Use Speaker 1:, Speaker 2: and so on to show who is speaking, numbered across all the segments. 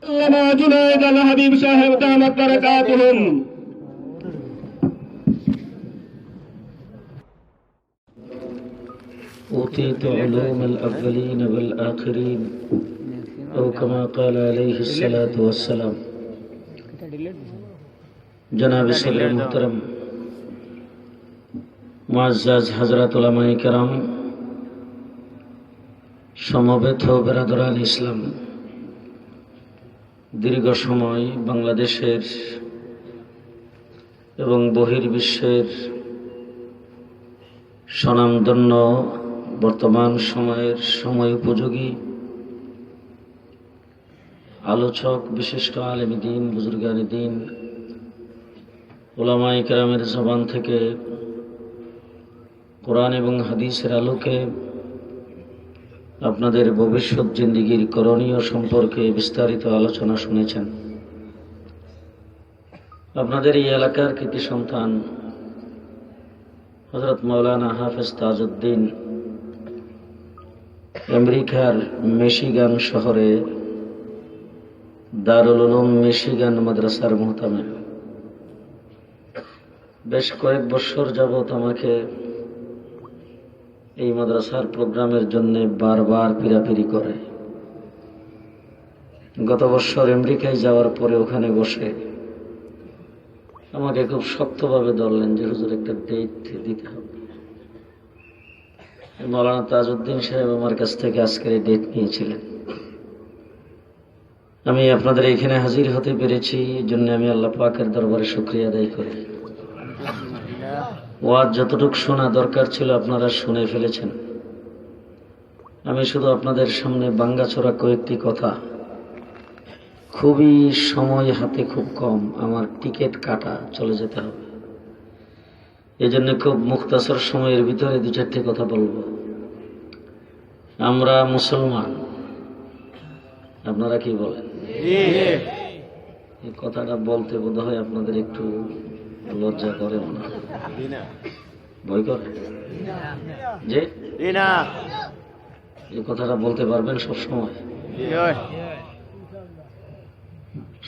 Speaker 1: আল্লামা জুনায়েদ আল হাবিব সাহেব দামাত বারাকাতুহুম।
Speaker 2: أوتيت علوم الأولين والآخرين أو كما قال عليه الصلاة والسلام। जनाब सदर मुहतरम मुअज़्ज़ज़ हज़रत उलमाए किराम, সমবেত বেরাদরান ইসলাম, দীর্ঘ সময় বাংলাদেশের এবং বহির্বিশ্বের স্বনামধন্য বর্তমান সময়ের সময় উপযোগী আলোচক, বিশিষ্ট আলেমে দ্বীন, বুজুর্গানে দ্বীন, উলামায়ে কেরামের জবান থেকে কোরআন এবং হাদিসের আলোকে আপনাদের ভবিষ্যৎ জিন্দেগীর করণীয় সম্পর্কে বিস্তারিত আলোচনা শুনেছেন। আপনাদের এই এলাকার কৃতি সন্তান হযরত মাওলানা হাফেজ তাজউদ্দিন আমেরিকার মিশিগান শহরে দারুল উলুম মিশিগান মাদ্রাসার মুহতামিম। বেশ কয়েক বছর যাবৎ আমাকে এই মাদ্রাসার প্রোগ্রামের জন্য বারবার পিরাপিরি করে। গত বছর আমেরিকায় যাওয়ার পরে ওখানে বসে আমাকে খুব শক্তভাবে ধরলেন যে হুজুর একটা ডেট দিতে হবে। মাওলানা তাজউদ্দিন সাহেব আমার কাছ থেকে আজকের এই ডেট নিয়েছিলেন। আমি আপনাদের এখানে হাজির হতে পেরেছি, এই জন্য আমি আল্লাহ পাকের দরবারে শুকরিয়া আদায় করি। ওয়াজ যতটুকু শোনা দরকার ছিল আপনারা শুনে ফেলেছেন। আমি শুধু আপনাদের সামনে বাঙ্গাচোরা কয়েকটি কথা, খুবই সময় হাতে খুব কম, আমার টিকিট কাটা, চলে যেতে হবে, এই জন্য খুব মুখতাসর সময়ের ভিতরে দু চারটি কথা বলবো। আমরা মুসলমান, আপনারা কি বলেন? এই কথাটা বলতে বোধ হয় আপনাদের একটু লজ্জা করে, মনে হয় ভয় করে যে এই কথাটা বলতে পারবেন সবসময়?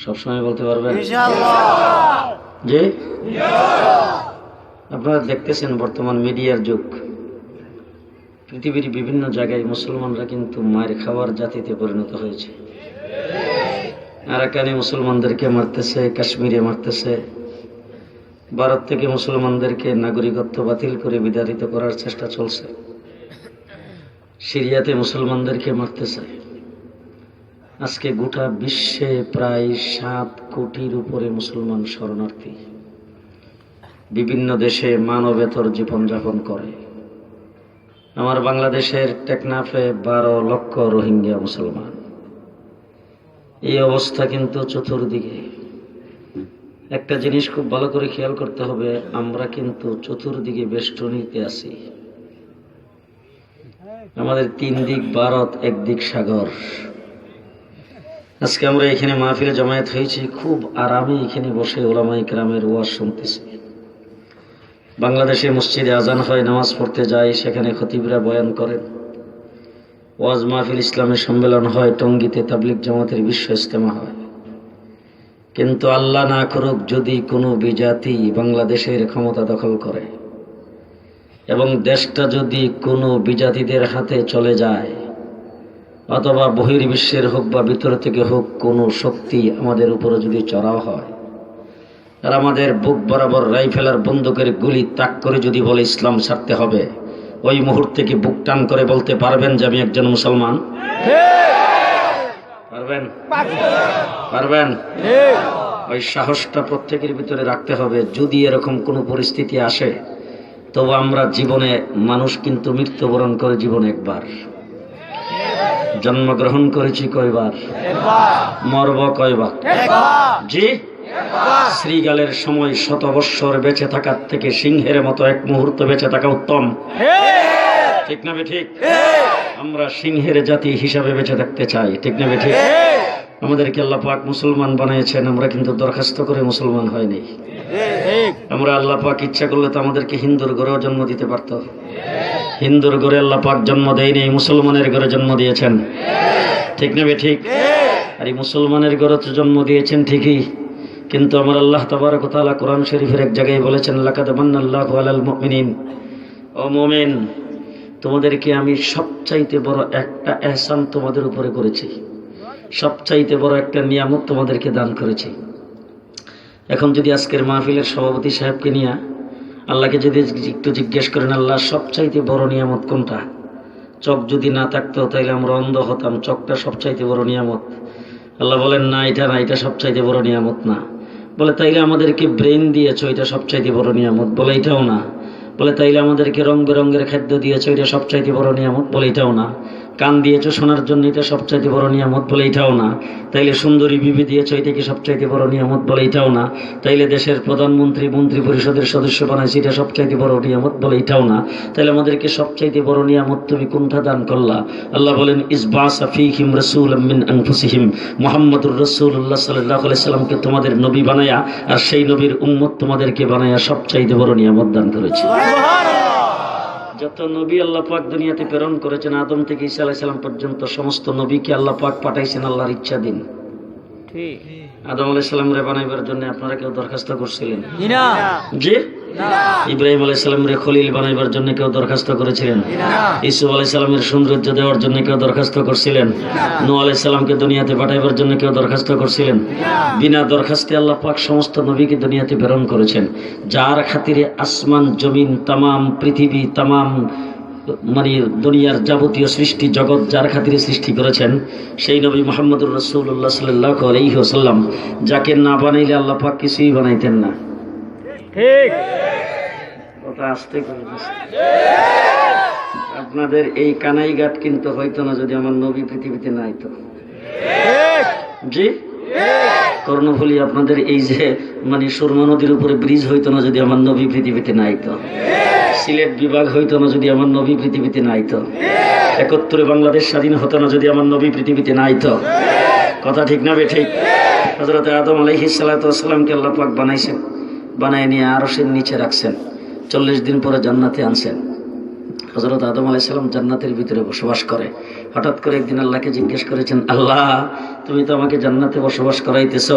Speaker 2: সবসময় বলতে পারবেন যে? আপনারা দেখতেছেন বর্তমান মিডিয়ার যুগ, পৃথিবীর বিভিন্ন জায়গায় মুসলমানরা কিন্তু মায়ের খাওয়ার জাতিতে পরিণত হয়েছে। আরাকানে মুসলমানদেরকে মারতেছে, কাশ্মীরে মারতেছে, ভারত থেকে মুসলমানদেরকে নাগরিকত্ব বাতিল করে বিতাড়িত করার চেষ্টা চলছে, সিরিয়াতে মুসলমানদেরকে মারতেছে। আজকে গোটা বিশ্বে প্রায় 7 কোটির উপরে মুসলমান শরণার্থী বিভিন্ন দেশে মানবেতর জীবনযাপন করে। আমার বাংলাদেশের টেকনাফে 12 লক্ষ রোহিঙ্গা মুসলমান। এই অবস্থা কিন্তু চতুর্দিকে। একটা জিনিস খুব ভালো করে খেয়াল করতে হবে, আমরা কিন্তু চতুর্দিকে বেষ্টনীতে আছি। আমাদের 3 দিক ভারত, 1 দিক সাগর। আজকে আমরা এখানে মাহফিলে জমায়েত হয়েছি, খুব আরামে এখানে বসে উলামায়ে কেরামের ওয়াজ শুনতেছি। বাংলাদেশে মসজিদে আজান হয়, নামাজ পড়তে যাই, সেখানে খতিবরা বয়ান করেন। ওয়াজ মাহফিল ইসলামের সম্মেলন হয়, টঙ্গীতে তাবলিগ জামাতের বিশ্ব ইজতেমা হয়। কিন্তু আল্লাহ না করুক যদি কোনো বিজাতি বাংলাদেশের ক্ষমতা দখল করে এবং দেশটা যদি কোনো বিজাতিদের হাতে চলে যায়, অথবা বহির্বিশ্বের হোক বা ভিতর থেকে হোক কোনো শক্তি আমাদের উপরে যদি চড়াও হয়, আর আমাদের বুক বরাবর রাইফেলার বন্দুকের গুলি তাক করে যদি বলে ইসলাম ছাড়তে হবে, ওই মুহূর্তে কি বুক টান করে বলতে পারবেন যে আমি একজন মুসলমান? পারবেন? পারবেন? ওই সাহসটা প্রত্যেকের ভিতরে রাখতে হবে। যদি এরকম কোনো পরিস্থিতি আসে, তবু আমরা জীবনে, মানুষ কিন্তু মৃত্যুবরণ করে জীবনে একবার, জন্মগ্রহণ করেছি কয়বার, মরব কয়বার? জি, শ্রীগালের সময় 100 বৎসর বেঁচে থাকার থেকে সিংহের মতো 1 মুহূর্ত বেঁচে থাকা উত্তম। ঠিক না ঠিক? আমরা সিংহের জাতি হিসাবে বেঁচে থাকতে চাই, ঠিক না ঠিক? আমাদেরকে আল্লাহ পাক মুসলমান বানিয়েছেন, আমরা কিন্তু দরখাস্ত করে মুসলমান হয়নি। আমরা আল্লাহ পাক ইচ্ছা করলে তো আমাদেরকে হিন্দুর ঘরেও জন্ম দিতে পারত। হিন্দুর ঘরে আল্লাহ পাক জন্ম দেয়নি, মুসলমানের ঘরে জন্ম দিয়েছেন, ঠিক না ঠিক? আর এই মুসলমানের ঘরে তো জন্ম দিয়েছেন ঠিকই, কিন্তু আমার আল্লাহ তাবারক ওয়া তাআলা কোরআন শরীফের এক জায়গায় বলেছেন, লাকাদ মান্নাল্লাহু আলাল মুমিনিন, ও মুমিন তোমাদেরকে আমি সবচাইতে বড় একটা ইহসান তোমাদের উপরে করেছি, সবচাইতে বড় একটা নিয়ামত তোমাদেরকে দান করেছি। এখন যদি আজকের মাহফিলের সভাপতি সাহেবকে নিয়ে আল্লাহকে যদি একটু জিজ্ঞেস করেন, আল্লাহ সবচাইতে বড় নিয়ামত কোনটা? চোখ যদি না থাকতো তাইলে আমরা অন্ধ হতাম, চোখটা সবচাইতে বড় নিয়ামত। আল্লাহ বলেন না, এটা না, এটা সবচাইতে বড় নিয়ামত না। বলে তাইলে আমাদেরকে ব্রেন দিয়েছো, এটা সবচাইতে বড় নিয়ামত। বলে এটাও না। বলে তাইলে আমাদেরকে রং বেরঙের খাদ্য দিয়েছো, এটা সবচাইতে বড় নিয়ামত। বলে এটাও না। কান দিয়েছো শোনার জন্য, এটা সবচাইতে বড় নিয়ামত। বলে এটাও না। তাইলে সুন্দরী বিবি দিয়েছো, এটা কি সবচাইতে বড় নিয়ামত? বলে এটাও না। তাইলে দেশের প্রধানমন্ত্রী মন্ত্রী পরিষদের সদস্য বানাইছি, এটা সবচাইতে বড় নিয়ামত? বলে এটাও না। তাইলে আমাদেরকে সবচাইতে বড় নিয়ামত তুমি কোনটা দান করলা? আল্লাহ বলেন, ইসবাসা ফীহিম রাসূলাম মিন আনফুসিহিম, মুহাম্মাদুর রাসূলুল্লাহ সাল্লাল্লাহু আলাইহি সাল্লামকে তোমাদের নবী বানায়া আর সেই নবীর উম্মত তোমাদেরকে বানায়া সবচাইতে বড় নিয়ামত দান করেছে। যত নবী আল্লাহ পাক দুনিয়াতে প্রেরণ করেছেন, আদম থেকে ঈসা আলাইহিস সালাম পর্যন্ত সমস্ত নবীকে আল্লাহ পাক পাঠাইছেন আল্লাহর ইচ্ছা দিন। ঠিক। আদম আলাইহিস সালামরে বানাইবার জন্য আপনারা কেউ দরখাস্ত করছিলেন? না। জি। ইব্রাহিম আলাইহিস সালামরে খলিল বানাইবার জন্য কেউ দরখাস্ত করেছিলেন? না। ইসুফ আলাইহিস সালামের সৌন্দর্য দেওয়ার জন্য কেউ দরখাস্ত করছিলেন? না। নূহ আলাইহিস সালামকে দুনিয়াতে পাঠাইবার জন্য কেউ দরখাস্ত করছিলেন? না। বিনা দরখাস্তে আল্লাহ পাক সমস্ত নবীকে দুনিয়াতে প্রেরণ করেছেন। যার খাতিরে আসমান জমিন তামাম পৃথিবী তামাম মানে দুনিয়ার যাবতীয় সৃষ্টি জগৎ যার খাতিরে সৃষ্টি করেছেন, সেই নবী মুহাম্মদুর রাসূলুল্লাহ সাল্লাল্লাহু আলাইহি ওয়াসাল্লাম, যাকে না বানাইলে আল্লাহ পাক কিছুই বানাইতেন না। ঠিক কথা আসতে করে আপনাদের এই কানাইঘাট কিন্তু হয়তো না যদি আমার নবী পৃথিবীতে না আইতো। জি। কর্ণফুলী আপনাদের এই যে মানে সুরমা নদীর উপরে ব্রিজ হইতো না যদি আমার নবী পৃথিবীতে না আইতো। সিলেট বিভাগ হইতো না যদি আমার নবী পৃথিবীতে না আইতো। ৭১ বাংলাদেশ স্বাধীন হতো না যদি আমার নবী পৃথিবীতে না আইতো। কথা ঠিক না বেঠিক? হযরত আদম আলাইহিস সালাতু ওয়াস সালামকে আল্লাহ পাক বানাইছেন, বানায় নিয়ে আরশের নিচে রাখছেন, ৪০ দিন পরে জান্নাতে আনছেন। হযরত আদম আলাইহিস সালাম জান্নাতের ভিতরে বসবাস করে। হঠাৎ করে একদিন আল্লাহকে জিজ্ঞেস করেছেন, আল্লাহ তুমি তো আমাকে জান্নাতে বসবাস করাইতেছ,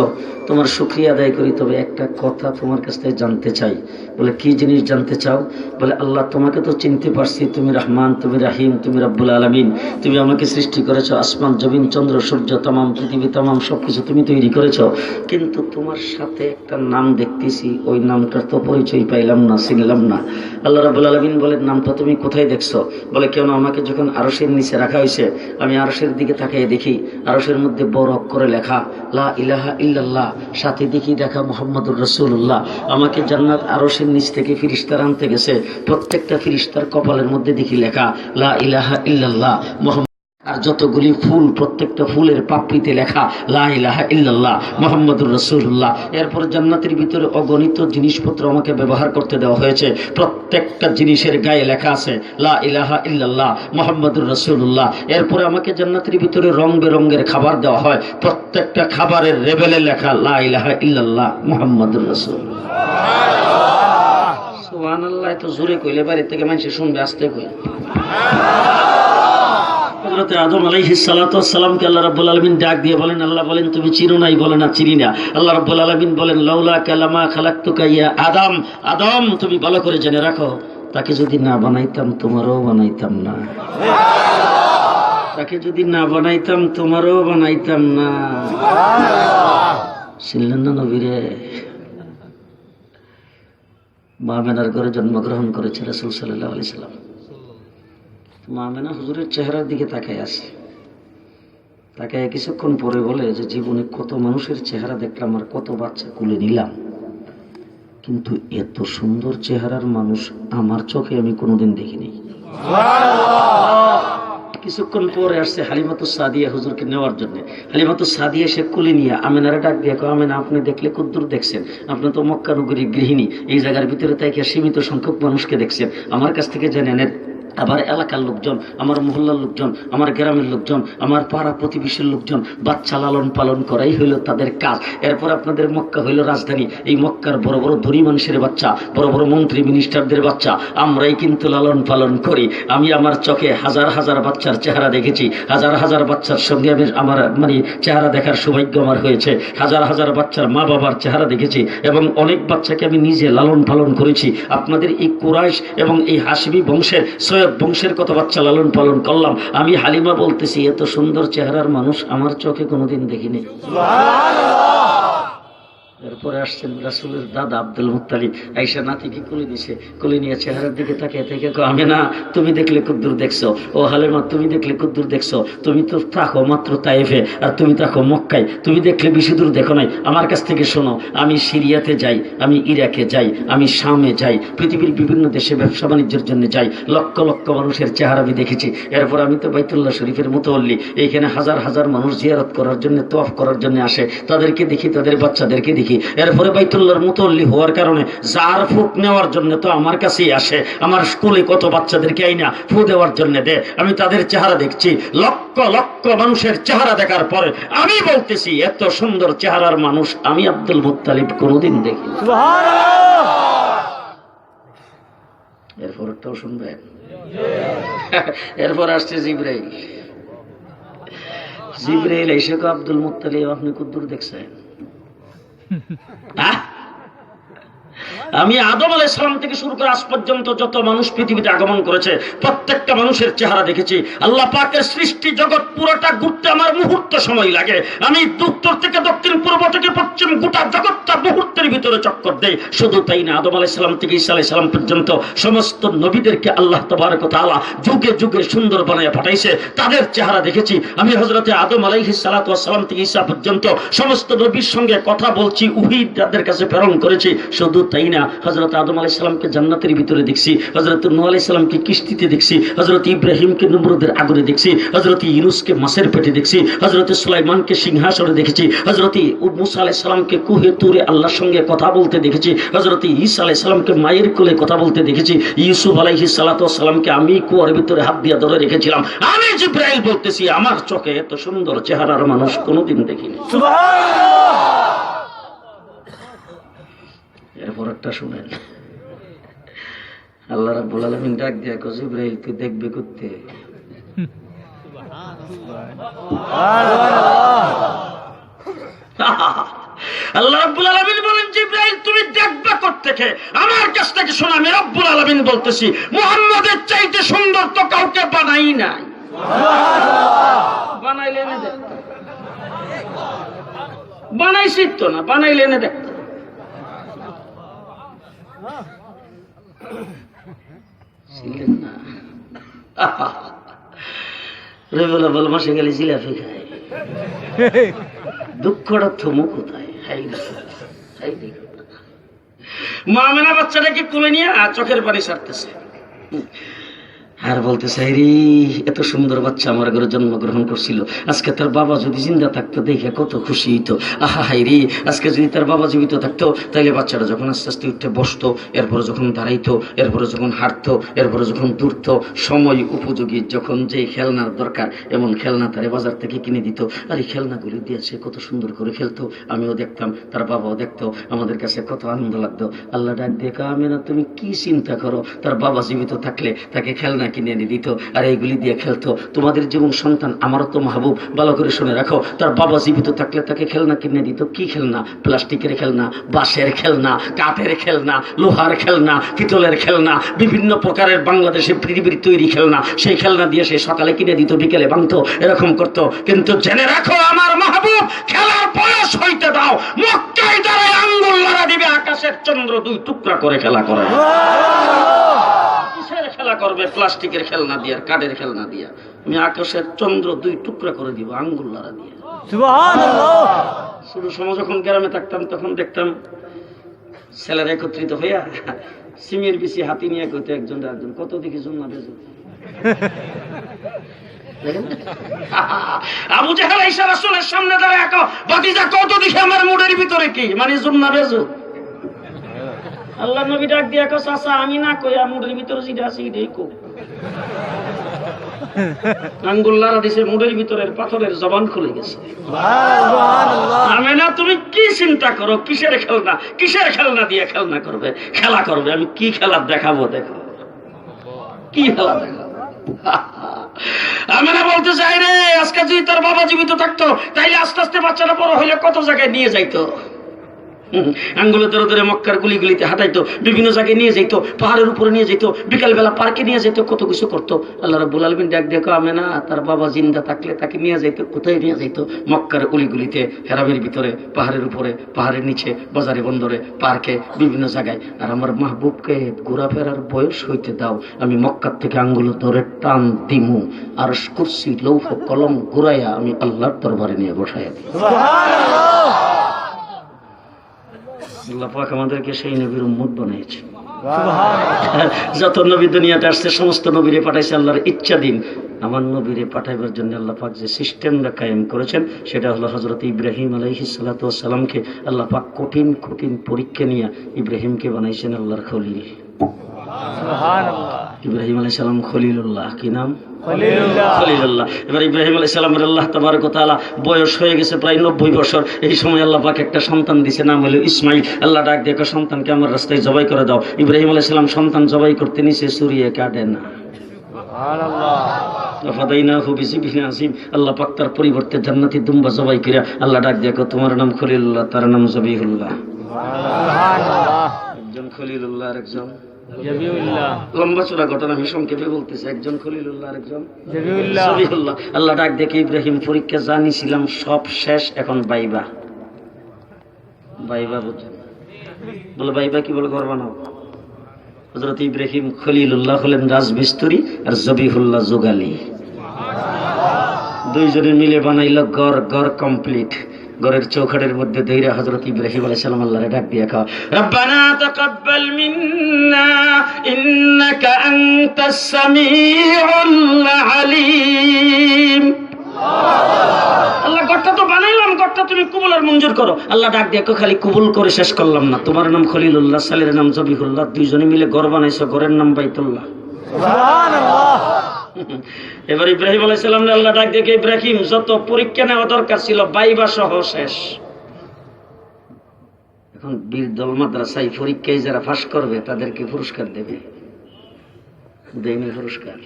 Speaker 2: তোমার শুকরিয়া আদায় করি, তবে একটা কথা তোমার কাছ থেকে জানতে চাই। বলে কি জিনিস জানতে চাও? বলে আল্লাহ তোমাকে তো চিনতে পারছি, তুমি রহমান, তুমি রাহিম, তুমি রব্বুল আলামিন, তুমি আমাকে সৃষ্টি করেছো, আসমান জমিন চন্দ্র সূর্য তামাম পৃথিবী তামাম সবকিছু তুমি তৈরি করেছো, কিন্তু তোমার সাথে একটা নাম দেখতেছি, ওই নামটার তো পরিচয় পাইলাম না, চিনলাম না। আল্লাহ রাব্বুল আলামিন বলেন, নামটা তুমি কোথায় দেখছো? বলে কেন, আমাকে যখন আরশের নিচে রাখা হয়েছে আমি আরশের দিকে তাকিয়ে দেখি আরশের মধ্যে বড় অক্ষরে লেখা লা ইলাহা ইল্লাল্লাহ, সাথে দেখি লেখা মুহাম্মাদুর রাসূলুল্লাহ। আমাকে জান্নাত আরশের নিচ থেকে ফেরেশতারা আনতে গেছে, প্রত্যেকটা ফেরেশতার কপালের মধ্যে দেখি লেখা লা ইলাহা ইল্লাল্লাহ মুহাম্মাদ। আর যতগুলি ফুল প্রত্যেকটা ফুলের পাপড়িতে লেখা লা ইলাহা ইল্লাল্লাহ মুহাম্মাদুর রাসূলুল্লাহ। এরপর জান্নাতের ভিতরে অগণিত জিনিসপত্র আমাকে ব্যবহার করতে দেওয়া হয়েছে, প্রত্যেকটা জিনিসের গায়ে লেখা আছে লা ইলাহা ইল্লাল্লাহ মুহাম্মাদুর রাসূলুল্লাহ। এরপরে আমাকে জান্নাতের ভিতরে রং বেরঙের খাবার দেওয়া হয়, প্রত্যেকটা খাবারের লেবেলে লেখা লা ইলাহা ইল্লাল্লাহ মুহাম্মাদুর রাসূলুল্লাহ। সুবহানাল্লাহ। এত জোরে কইলে বাইরে থেকে মানুষ শুনবে, আস্তে কইলে। হযরত আদম আলাইহিস সালাতু ওয়াস সালামকে আল্লাহ রাব্বুল আলামিন ডাক দিয়ে বলেন, আল্লাহ বলেন তুমি চিনো নাই? বলে না, চিনি না। আল্লাহ রাব্বুল আলামিন বলেন, লাউলা কালামা খালাকতুকা ইয়া আদম, আদম তুমি ভালো করে জেনে রাখো, তাকে যদি না বানাইতাম তোমারও বানাইতাম না, তাকে যদি না বানাইতাম তোমারও বানাইতাম না। শুনলেন না নবীরে? মা আমেনার ঘরে জন্মগ্রহণ করেছে রাসূল সাল্লাল্লাহু আলাইহি সাল্লাম। মা আমেনা হুজুরের চেহারার দিকে তাকায় আছে, তাকায় কিছুক্ষণ পরে বলে যে জীবনে কত মানুষের চেহারা দেখলাম আর কত বাচ্চা কুলে নিলাম, কিন্তু এত সুন্দর চেহারার মানুষ আমার চোখে আমি কোনোদিন দেখিনি। কিছুক্ষণ পরে আসছে হালিমাতুস সাদিয়া হুজুরকে নেওয়ার জন্য। হালিমাতুস সাদিয়া সে কুলে নিয়ে আমেনারে ডাক দিয়ে কয়, আমেনা আপনি দেখলে কদ্দূর দেখছেন? আপনি তো মক্কা নগরীর গৃহিণী, এই জায়গার ভিতরে তাই সীমিত সংখ্যক মানুষকে দেখছেন, আমার কাছ থেকে জেনে নেন আবার এলাকার লোকজন, আমার মহল্লার লোকজন, আমার গ্রামের লোকজন, আমার পাড়া প্রতিবেশীর লোকজন বাচ্চা লালন পালন করাই হইল তাদের কাজ। এরপর আপনাদের মক্কা হইল রাজধানী। এই মক্কার বড় বড় ধনী মানুষের বাচ্চা, বড় বড় মন্ত্রী মিনিস্টারদের বাচ্চা আমরাই কিন্তু লালন পালন করি। আমি আমার চোখে হাজার হাজার বাচ্চার চেহারা দেখেছি, হাজার হাজার বাচ্চার সঙ্গে আমি আমার চেহারা দেখার সৌভাগ্য আমার হয়েছে, হাজার হাজার বাচ্চার মা বাবার চেহারা দেখেছি এবং অনেক বাচ্চাকে আমি নিজে লালন পালন করেছি। আপনাদের এই কুরাইশ এবং এই হাশমি বংশের বংশের কত বাচ্চা লালন পালন করলাম। আমি হালিমা বলতেছি এত সুন্দর চেহারার মানুষ আমার চোখে কোনোদিন দেখিনি। এরপরে আসছেন রাসূলের দাদা আব্দুল মুত্তালিব, আয়েশা নাতিকে কোলে দিছে, কোলে নিয়ে চেহারার দিকে তাকিয়ে থেকে আমেনা তুমি দেখলে কদ্দুর দেখছো, ও হালিমা তুমি দেখলে কদ্দুর দেখছো, তুমি তো থাকো মাত্র তায়েফে আর তুমি থাকো মক্কায়, তুমি দেখলে বেশি দূর দেখো নাই। আমার কাছ থেকে শোনো, আমি সিরিয়াতে যাই, আমি ইরাকে যাই, আমি শামে যাই, পৃথিবীর বিভিন্ন দেশে ব্যবসা বাণিজ্যের জন্য যাই, লক্ষ লক্ষ মানুষের চেহারা আমি দেখেছি। এরপর আমি তো বাইতুল্লাহ শরীফের মুতাওয়াল্লি, এইখানে হাজার হাজার মানুষ জিয়ারত করার জন্য, তওয়াফ করার জন্য আসে, তাদেরকে দেখি, তাদের বাচ্চাদেরকে দেখি। এরপরে বাইতুল্লাহর মুতাওয়াল্লি হওয়ার কারণে যার ফুক নেওয়ার জন্য তো আমার কাছেই আসে, আমার স্কুলে কত বাচ্চাদেরকে আইনা ফু দেওয়ার জন্য দেয়, আমি তাদের চেহারা দেখছি। লক্ষ লক্ষ মানুষের চেহারা দেখার পরে আমি বলতেছি এত সুন্দর চেহারার মানুষ আমি আব্দুল মুত্তালিব কোনোদিন দেখি। এরপরটাও শুনবেন। এরপর আসছে জিবরাইল। জিবরাইল এসে আব্দুল মুত্তালিব আপনি কদ্দুর দেখছেন? আমি আদম আলাইহিস সালাম থেকে শুরু করে আজ পর্যন্ত যত মানুষ পৃথিবীতে আগমন করেছে প্রত্যেকটা মানুষের চেহারা দেখেছি। আল্লাহ পাকের সৃষ্টি জগৎ পুরোটা ঘুরতে আমার মুহূর্ত সময় লাগে। আমি উত্তর থেকে দক্ষিণ, পূর্ব থেকে পশ্চিম গোটা জগৎটা মুহূর্তের ভিতরে চক্কর দেই। শুধু তাই না, আদম আলাইহিস সালাম থেকে ঈসা আলাইহিস সালাম পর্যন্ত সমস্ত নবীদেরকে আল্লাহ তাবারক ওয়া তাআলা যুগে যুগে সুন্দর বানায় পাঠাইছে, তাদের চেহারা দেখেছি। আমি হযরতে আদম আলাইহিস সালাতু ওয়াস সালাম থেকে ঈসা পর্যন্ত সমস্ত নবীর সঙ্গে কথা বলছি, ওহী তাদের কাছে প্রেরণ করেছি। শুধু তাই না, হযরত আদম আলাইহিস সালামকে জান্নাতের ভিতরে দেখছি, হযরত নূহ আলাইহিস সালামকে কিস্তিতে দেখছি, হযরত ইব্রাহিমকে নমরুদের আগুনে দেখছি, হযরত ইউনূসকে মাছের পেটে দেখছি, হযরত সুলাইমানকে সিংহাসনে দেখেছি, হযরত মূসা আলাইহিস সালামকে কুহে তুরে আল্লাহর সঙ্গে কথা বলতে দেখেছি, হযরত ঈসা আলাইহিস সালামকে মায়ের কোলে কথা বলতে দেখেছি, ইউসুফ আলাইহিস সালাতু ওয়াস সালামকে আমি কুয়ার ভিতরে হাত দিয়ে ধরে রেখেছিলাম। আমি জিবরাইল বলতেছি আমার চোখে এত সুন্দর চেহারার মানুষ কোনোদিন দেখিনি। সুবহানাল্লাহ। এরপর একটা শুনেন, আল্লাহ রাব্বুল আলামিন ডাক দিয়া কয় জিবরাইল তুই দেখবে করতে। আল্লাহ রাব্বুল আলামিন বলেন জিবরাইল তুমি দেখবে করতে। আমার কাছ থেকে শোনা, আমি রাব্বুল আলামিন বলতেছি মুহাম্মদের চাইতে সুন্দর তো কাউকে বানাই নাই। বানাইলে এনে দেখ, বানাইছি তো না, বানাইলে এনে দেখ। রবিউল মাসে গেলে জিলাপি খায়, দুঃখটা থমু কোথায়? মা মেনা বাচ্চাটাকে কোলে নিয়ে চোখের পানি ছাড়তেছে আর বলতে চাই রে এত সুন্দর বাচ্চা আমার ঘরে জন্মগ্রহণ করছিল, আজকে তার বাবা যদি জিন্দা থাকতো দেখে কত খুশি হইতো। আহা হাই রে, আজকে যদি তার বাবা জীবিত থাকতো তাইলে বাচ্চাটা যখন আস্তে আস্তে উঠে বসতো, এরপরে যখন দাঁড়াইতো, এরপরে যখন হাঁটতো, এরপরে যখন দৌড়তো, সময় উপযোগী যখন যে খেলনার দরকার এমন খেলনা তারে বাজার থেকে কিনে দিত। আর এই খেলনাগুলি দিয়েছে কত সুন্দর করে খেলতো, আমিও দেখতাম, তার বাবাও দেখতো, আমাদের কাছে কত আনন্দ লাগতো। আল্লাহ ডাক দেখা আমি না তুমি কি চিন্তা করো, তার বাবা জীবিত থাকলে তাকে খেলনা কিনে এনে দিত আর এইগুলি দিয়ে খেলতো। তোমাদের যেমন সন্তান আমারও তো মাহবুব, ভালো করে শুনে রাখো, তার বাবা জীবিত থাকলে তাকে খেলনা কিনে দিত। কি খেলনা? প্লাস্টিকের খেলনা, বাঁশের খেলনা, কাঠের খেলনা, লোহার খেলনা, পিতলের খেলনা, বিভিন্ন প্রকারের বাংলাদেশে পৃথিবীর তৈরি খেলনা। সেই খেলনা দিয়ে সে সকালে কিনে দিত, বিকেলে ভাঙতো, এরকম করতো। কিন্তু জেনে রাখো আমার মাহবুব খেলার বয়স হইতে দাও, মক্কায় দাঁড়ায় আঙ্গুল লড়া দিবে, আকাশের চন্দ্র দুই টুকরা করে খেলা করে। খেলা করবে প্লাস্টিকের খেলনা দিয়া, কাঠের খেলনা দিয়া, আমি আকাশের চন্দ্র দুই টুকরা করে দিব আঙ্গুল লড়া দিয়ে। সুবহানাল্লাহ। শুরু সময় যখন গ্রামে থাকতাম তখন দেখতাম ছেলেরা একত্রিত হইয়া সিমের বিচি হাতি নিয়ে কইতো একজন একজন কত দেখি জুম্মা বেজু। আবু জাহেল ঈসা রাসূলের সামনে দাঁড়ায় ভাতিজা কত দেখি আমার মুডের ভিতরে কি মানে জুম্মা বেজু। আল্লাহ নবী ডাক দিয়া কো চাচা আমি না কইয়া মুডের ভিতরে যেটা আছে এটাই কো। আঙ্গুল লাড়া দিছে, মুডের ভিতরের পাথরের জবান খুলে গেছে। আমি না তুমি কি চিন্তা করো, কিসের খেলনা দিয়ে খেলনা করবে, খেলা করবে, আমি কি খেলা দেখাবো, দেখো কি খেলা দেখাবো। আমি না বলতে চাই রে, আজকে যদি তার বাবা জীবিত থাকতো তাইলে আস্তে আস্তে বাচ্চাটা বড় হইলে কত জায়গায় নিয়ে যাইতো, আঙ্গুলে ধরে ধরে মক্কার গুলিগুলিতে হাঁটাইতো, বিভিন্ন জায়গায় নিয়ে যাইতো, পাহাড়ের উপরে নিয়ে যাইতো, বিকালবেলা পার্কে নিয়ে যেত, কত কিছু করতো। আল্লাহ রাব্বুল আলামিন ডাক দেখো আমি না তার বাবা জিন্দা থাকলে তাকে নিয়ে যাইতো, কোথায় নিয়ে যাইতো? মক্কার গুলিগুলিতে, হেরামের ভিতরে, পাহাড়ের উপরে, পাহাড়ের নিচে, বাজারে বন্দরে, পার্কে, বিভিন্ন জায়গায়। আর আমার মাহবুবকে ঘোরাফেরার বয়স হইতে দাও, আমি মক্কার থেকে আঙ্গুল ধরে টান দিমু, আর কুরসি লৌহ কলম ঘুরাইয়া আমি আল্লাহর দরবারে নিয়ে বসাইয়া দিই। আল্লাহ পাক আমাদেরকে সেই নবীর উম্মত বানিয়েছে। যত নবী দুনিয়াতে আসছে সমস্ত নবীরে পাঠাইছে আল্লাহর ইচ্ছা দিন। আমার নবীরে পাঠাইবার জন্য আল্লাহ পাক যে সিস্টেমটা কায়েম করেছেন সেটা হলো হযরত ইব্রাহিম আলাইহিস সালাতু ওয়াস সালামকে আল্লাহ পাক কঠিন কঠিন পরীক্ষা নিয়ে ইব্রাহিমকে বানাইছেন আল্লাহর খলিল। সুবহানাল্লাহ। ইব্রাহিম আলাইহিস সালাম খলিলুল্লাহ, কি নাম? খলিলুল্লাহ। এবার ইব্রাহিম আলাইহিস সালামের আল্লাহ তাবারক ওয়া তাআলা বয়স হয়ে গেছে প্রায় 90 বছর। এই সময় আল্লাহ পাক একটা সন্তান দিয়েছে, নাম হলো ইসমাইল। আল্লাহ ডাক দিয়ে সন্তানকে আমার রাস্তায় জবাই করে দাও। ইব্রাহিম আলাইহিস সালাম সন্তান জবাই করতে নিচে ছুরিয়ে কাটে না। আল্লাহ পাক তার পরিবর্তে জান্নাতি দুম্বা জবাই করিয়া আল্লাহ ডাক দিয়ে তোমার নাম খলিলুল্লাহ, তার নাম জবিহুল্লাহ। একজন খলিলুল্লাহ আর একজন জবিউল্লাহ। লম্বা চূড়া ঘটনা আমি সংক্ষেপে বলতেছি, একজন খলিলুল্লাহ আর একজন জবিহুল্লাহ। আল্লাহ ডাক দেখে ইব্রাহিম পরীক্ষা জানিছিলাম সব শেষ, এখন বাইবা। বাইবা বুঝেন? বলে বাইবা কি বলে? ঘর বানাও। হযরত ইব্রাহিম খলিলুল্লাহ হলেন রাজমিস্ত্রি আর জবিহুল্লাহ যোগালী। দুইজনে মিলে বানাইল ঘর। ঘর কমপ্লিট। ঘরের চৌখাটের মধ্যে ধইরা হযরত ইব্রাহিম আলাইহিস সালাম আল্লাহরে ডাক দিয়া কও, রব্বানা তাকাব্বাল মিন্না ইন্নাকা আনতাস সামিউল আলিম। আল্লাহ ঘরটা তো বানাইলাম, ঘরটা তুমি কবুল আর মঞ্জুর করো। আল্লাহ ডাক দিয়ে খালি কবুল করে শেষ করলাম না, তোমার নাম খলিলুল্লাহ, সালের নাম জবিহুল্লাহ, দুইজনে মিলে ঘর বানাইছো, ঘরের নাম বাইতুল্লাহ। সুবহানাল্লাহ। এবার ইব্রাহিম আলাইহিস সালাম আল্লাহ ডাক দিয়ে ইব্রাহিম যত পরীক্ষা নেওয়া দরকার ছিল বাইবা সহ শেষ। এখন বীরদল মাদ্রাসায় পরীক্ষায় যারা পাস করবে তাদেরকে পুরস্কার দেবে। দেয়নি পুরস্কার?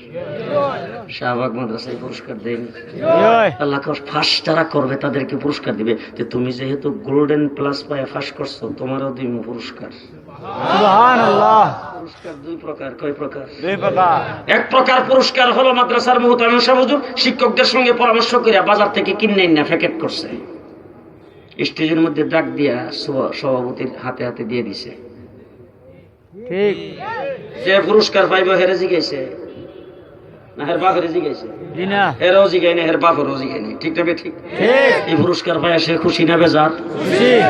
Speaker 2: শাহবাগ মাদ্রাসায় পুরস্কার দেয়নি? আল্লাহ ফার্স্ট যারা করবে তাদেরকে পুরস্কার দিবে, যে তুমি যেহেতু গোল্ডেন প্লাস পায় ফার্স্ট করছো, তোমারও দিব পুরস্কার। সুবহানাল্লাহ। পুরস্কার দুই প্রকার। কয় প্রকার? দুই প্রকার। এক প্রকার পুরস্কার হলো মাদ্রাসার মুহতামিম সাহেব হুজুর শিক্ষকদের সঙ্গে পরামর্শ করে বাজার থেকে কিনে না প্যাকেট করছে, স্টেজের মধ্যে ডাক দিয়া সভাপতির হাতে হাতে দিয়ে দিছে। ঠিক। যে পুরস্কার পাইব হেরে জিগাইছে না হের বাপ হেরে জিগাইছে? না, হেরও জিগাই না, হের বাপ হেরও জিগাই না। ঠিক না? ঠিক। এই পুরস্কার পাইয়া সে খুশি না বেজার?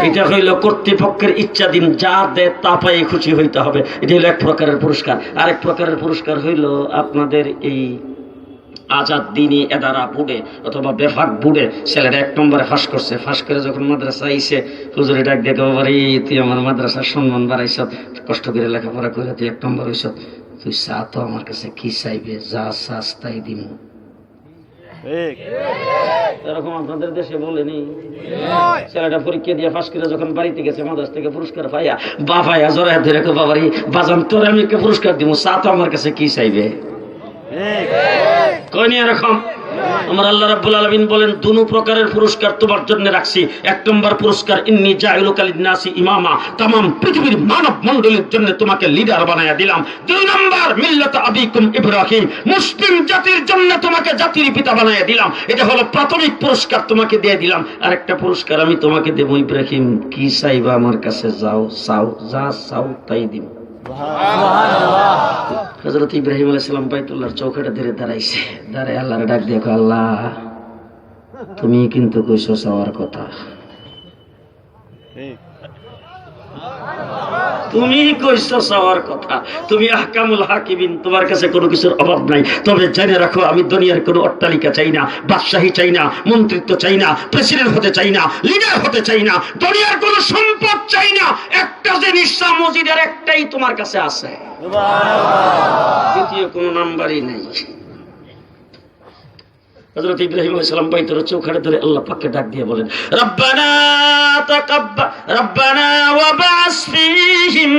Speaker 2: এটা হইল কর্তৃপক্ষের ইচ্ছা দিন, যা দে তা পাই খুশি হইতে হবে। এটা হইল এক প্রকারের পুরস্কার। আরেক প্রকারের পুরস্কার হইল আপনাদের এই আজাদ দিনী এদারা বুড়ে অথবা বেফাক বুড়ে ছেলেটা 1 নম্বরে ফাঁস করছে। ফাঁস করে যখন মাদ্রাসা আইসে হুজুরে ডাক দেখে, বাবারে তুই আমার মাদ্রাসার সম্মান বাড়াইছ, কষ্ট করে লেখাপড়া করে তুই 1 নম্বর হইছ, তুই চা তো আমার কাছে কি চাইবে, যা চাস তাই দিব। এরকম আপনাদের দেশে বলেনি? ছেলেটা পরীক্ষা দিয়ে ফাঁস করে যখন বাড়িতে গেছে মাদ্রাসা থেকে পুরস্কার পাইয়া বাবাইয়া জোরে ধরে বাবারে বাজান তোর আমি পুরস্কার দিব, চা তো আমার কাছে কি চাইবে। কয়নি এরকম? আমার আল্লাহ রাব্বুল আলামিন বলেন দুনো প্রকারের পুরস্কার তোমার জন্য রাখছি। 1 নম্বর পুরস্কার ইন্নী জাইলুকা লিন-নাসি ইমামা, तमाम পৃথিবীর মানব মণ্ডলীর জন্য তোমাকে লিডার বানায়া দিলাম। 2 নম্বর মিল্লাত আবিকুম ইব্রাহিম, মুসলিম জাতির জন্য তোমাকে জাতির পিতা বানায়া দিলাম। এটা হলো প্রাথমিক পুরস্কার, তোমাকে দিয়ে দিলাম। আরেকটা পুরস্কার আমি তোমাকে দেব, ইব্রাহিম কি চাইবা আমার কাছে যাও, চাও, যা চাও তাই দিব। হযরত ইব্রাহিম আলাইহিস সালাম বাইতুল্লাহর চৌকাঠে ধরে দাঁড়াইছে। দাঁড়ায় আল্লাহর ডাক দেখো, আল্লাহ তুমি কিন্তু কইছো চাওয়ার কথা, তুমি কইছো চাওয়ার কথা, তুমি আহকামুল হাকিমিন, তোমার কাছে কোনো কিছুর অভাব নাই। তবে জেনে রাখো, আমি দুনিয়ার কোনো অট্টালিকা চাই না, বাদশাহী চাই না, মন্ত্রিত্ব চাই না, প্রেসিডেন্ট হতে চাই না, লিডার হতে চাই না, দুনিয়ার কোনো সম্পদ চাই না। একটা জিনিস মসজিদের একটাই তোমার কাছে আছে, দ্বিতীয় কোনো নাম্বারই নেই। হযরত ইব্রাহিম আলাইহিস সালাম বাইতুর চৌখাটে ধরে আল্লাহ পাককে ডাক দিয়ে বলেন, রব্বানা তাকাব্বাল, রব্বানা ওয়া বা'স ফীহিম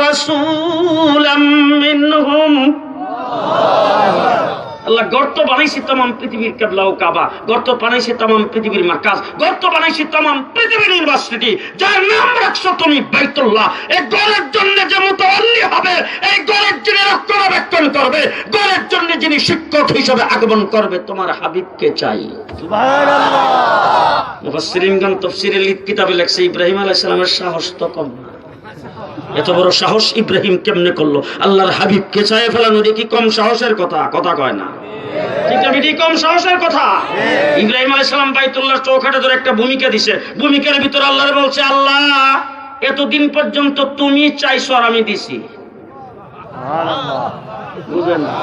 Speaker 2: রাসূলাম মিনহুম। আল্লাহ গর্ত বানাইছে तमाम পৃথিবীর কিবলা ও কাবা, গর্ত বানাইছে तमाम পৃথিবীর মারকাজ, গর্ত বানাইছে तमाम পৃথিবীর ইউনিভার্সিটি, যার নাম রাখছো তুমি বাইতুল্লাহ। এই ঘরের জন্য যে মুতাওয়াল্লি হবে, এই ঘরের যিনি রক্ষণাবেক্ষণ করবে, ঘরের জন্য যিনি শিক্ষক হিসেবে আগমন করবে, তোমার হাবিবকে চাই। সুবহানাল্লাহ। মুফাসসিরিনগণ তাফসীরের কিতাবে লেখছে, ইব্রাহিম আলাইহিস সালামের সাহস তো কম না। এত বড় সাহস ইব্রাহিম কেমনে করলো? আল্লাহর হাবিবকে চায় ফেলানো, কি কম সাহসের কথা? কথা কয় না, ঠিক না বেটি? কম সাহসের কথা। ইব্রাহিম আলাইহিস সালাম বাইতুল্লাহর চৌখাটে ধরে একটা ভূমিকা দিছে, ভূমিকার ভিতরে আল্লাহর বলছে, আল্লাহ এতদিন পর্যন্ত তুমি চাইছো আর আমি দিছি। বুঝেন না?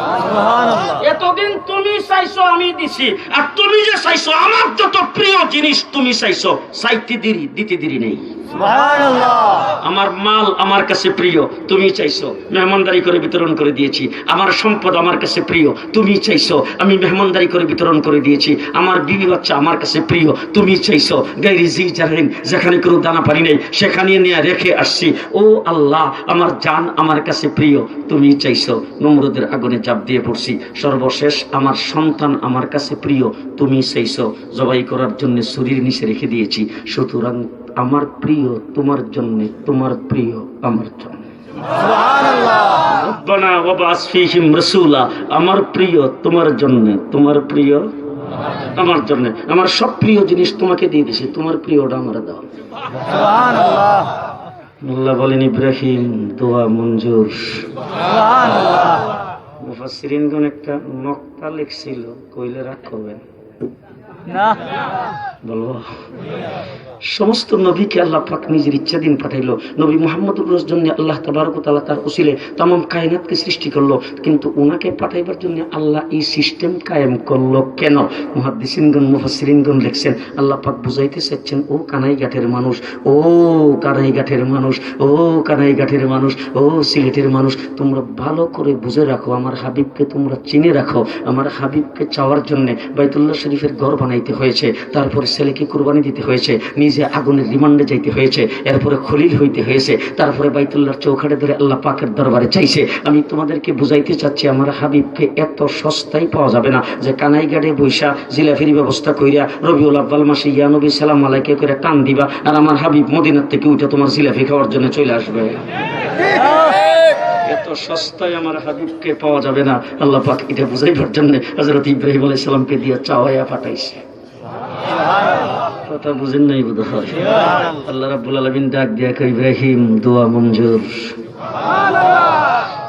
Speaker 2: এতদিন তুমি চাইছো আমি দিছি, আর তুমি যে চাইছো আমার যত প্রিয় জিনিস তুমি চাইছো, চাইতে দেরি দিতে দেরি নেই। আমার মাল আমার কাছে প্রিয়, তুমি চাইছো, মেহমানদারি করে বিতরণ করে দিয়েছি। আমার সম্পদ আমার কাছে প্রিয়, তুমি চাইছো, আমি মেহমানদারি করে বিতরণ করে দিয়েছি। আমার বিবি বাচ্চা আমার কাছে প্রিয়, তুমি চাইছো। গায়রি জি জানেন, যেখানে কোনো দানা পানি নেই সেখানে নিয়ে রেখে আসছি। ও আল্লাহ, আমার জান আমার কাছে প্রিয়, তুমি চাইছো। নমরুদের আগুনে চাপ দিয়ে পড়ছি। সর্বশেষ আমার সন্তান আমার কাছে প্রিয়, তুমি চাইছো। জবাই করার জন্য শরীর নিচে রেখে দিয়েছি। সুতরাং আমার প্রিয় তোমার জন্য, তোমার প্রিয় আমার জন্য। রব্বানা ওয়া বা'স ফীহিম রাসূলা, আমার প্রিয় তোমার জন্য, তোমার প্রিয় আমার জন্য। আমার সব প্রিয় জিনিস তোমাকে দিয়ে দিয়েছি, তোমার প্রিয়টা আমার দাও। সুবহানাল্লাহ। আল্লাহ বলেন, ইব্রাহিম দোয়া মঞ্জুর। সুবহানাল্লাহ। মুফাসসিরিনগণ একটা নকতা লিখছিল, কইলে রাগ করবেন না, বলবো। সমস্ত নবীকে আল্লাহ পাক নিজের ইচ্ছা দিন পাঠাইলো। নবী মুহাম্মদুর রাসূলের জন্য আল্লাহ তাবারক ওয়া তাআলা তার উসিলে तमाम কায়নাতকে সৃষ্টি করলো, কিন্তু উনাকে পাঠাইবার জন্য আল্লাহ এই সিস্টেম কায়েম করলো কেন? মুহাদ্দিসিনগণ মুফাসসিরিনগণ লিখছেন, আল্লাহ পাক বুঝাইতে চাচ্ছেন, ও কানাইঘাটের মানুষ, ও কানাইঘাটের মানুষ, ও কানাইঘাটের মানুষ, ও সিলেটের মানুষ, তোমরা ভালো করে বুঝে রাখো, আমার হাবিবকে তোমরা চিনে রাখো। আমার হাবিবকে চাওয়ার জন্য বাইতুল্লাহ শরীফের ঘর বানাইতে হয়েছে, তারপরে ছেলেকে কুরবানি দিতে হয়েছে, নিজে আগুনের রিমান্ডে যাইতে হয়েছে, এরপরে খলিল হইতে হয়েছে, তারপরে বাইতুল্লাহর চৌখাটে ধরে আল্লাহ পাকের দরবারে চাইছে। আমি তোমাদেরকে বুঝাইতে চাচ্ছি, আমার হাবিবকে এত সস্তায় পাওয়া যাবে না যে কানাইঘাটে বৈশা জিলাফির ব্যবস্থা কইরা রবিউল আব্বাল মাসে ইয়া নবী সালাম আলাইকে করে টান দিবা, আর আমার হাবিব মদিনার থেকে উঠে তোমার জিলাফি খাওয়ার জন্য চলে আসবে। এত সস্তায় আমার হাবিবকে পাওয়া যাবে না। আল্লাহ পাক এটা বুঝাইবার জন্য হযরত ইব্রাহিম আলাইহিস সালামকে দিয়ে চাওয়াইয়া পাঠাইছে। কথা বুঝেন নাই বোধ হয়। আল্লাহ রাব্বুল আলামিন ডাক দিয়া কই, ইব্রাহিম দোয়া মঞ্জুর।